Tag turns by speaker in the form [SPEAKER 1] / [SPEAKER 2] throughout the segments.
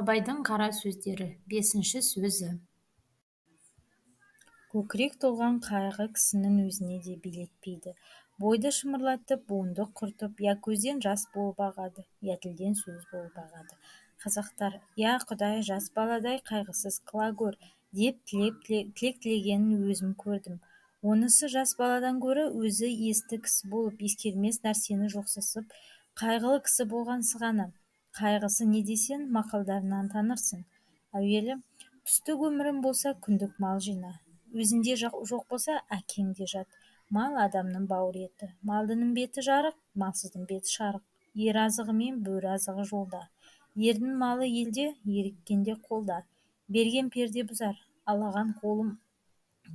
[SPEAKER 1] Абайдың қара сөздері, бесінші сөзі.
[SPEAKER 2] Көкірек толған қайғы кісінің өзіне де билетпейді. Бойды шымырлатып, буынды құртып, я көзден жас болып ағады, я тілден сөз болып ағады. Қазақтар, я Құдай жас баладай қайғысыз қыла гөр, деп тілек тілегенін өзім көрдім. Онысы жас баладан гөрі өзі есті кісі болып, ескермес нәрсені жоқсысып, қайғылы кісі болған сығаны. Қайғысы не десең, мақалдарынан танырсың. Әуелі, түстік өмірің болса, күндік мал жина. Өзінде жоқ болса, әкеңде жат. Мал адамның бауыр еті. Малдының беті жарық, малсыздың беті шарық. Ер азығы мен бөрі азығы жолда. Ердің малы елде, еріккенде қолда. Берген перде бұзар, алаған қолым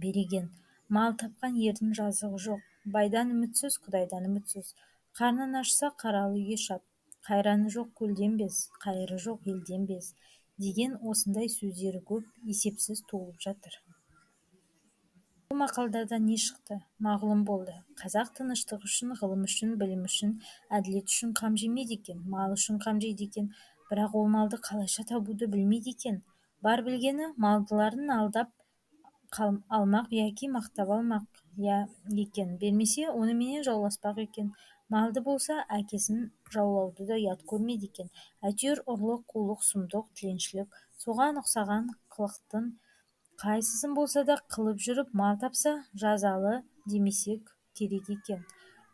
[SPEAKER 2] береген. Мал тапқан ердің жазығы жоқ. Байдан үмітсіз, Құдайдан үмітсіз. Қарнын ашса, қаралы үйге шап. Қайраны жоқ көлден без, қайыры жоқ елден без. Деген осындай сөздері көп, есепсіз толып жатыр. Бұл мақалдардан не шықты? Мағлұм болды. Қазақ тыныштық үшін, ғылым үшін, білім үшін, әділет үшін қам жемейді екен, мал үшін қам жейді екен. Бірақ ол малды қалайша табуды білмейді екен. Бар білгені малдыларын алдап алмақ яки мақтап алмақ екен. Бермесе, оныменен жауласпақ екен. Малды болса, әкесін жаулауды да ұят көрмейді екен. Әйтеуір ұрлық, қулық, сұмдық, тіленшілік, соған ұқсаған қылықтың қайсысын болса да қылып жүріп мал тапса, жазалы демесек керек екен.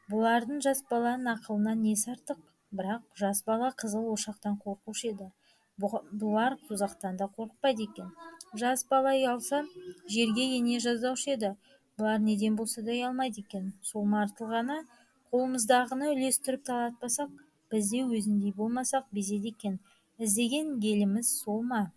[SPEAKER 2] Бұлардың жас баланың ақылынан несі артық? Бірақ жас бала қызыл ошақтан қорқушы еді. Бұлар тозақтан да қорықпайды екен. Жас бала ұялса, жерге ене жаздаушы еді. Бұлар неден болса да ұялмайды екен. Сол ма артылғаны? Қолымыздағыны үлестіріп талатпасақ, біз де өзіндей болмасақ безеді екен. Іздеген еліміз сол ма?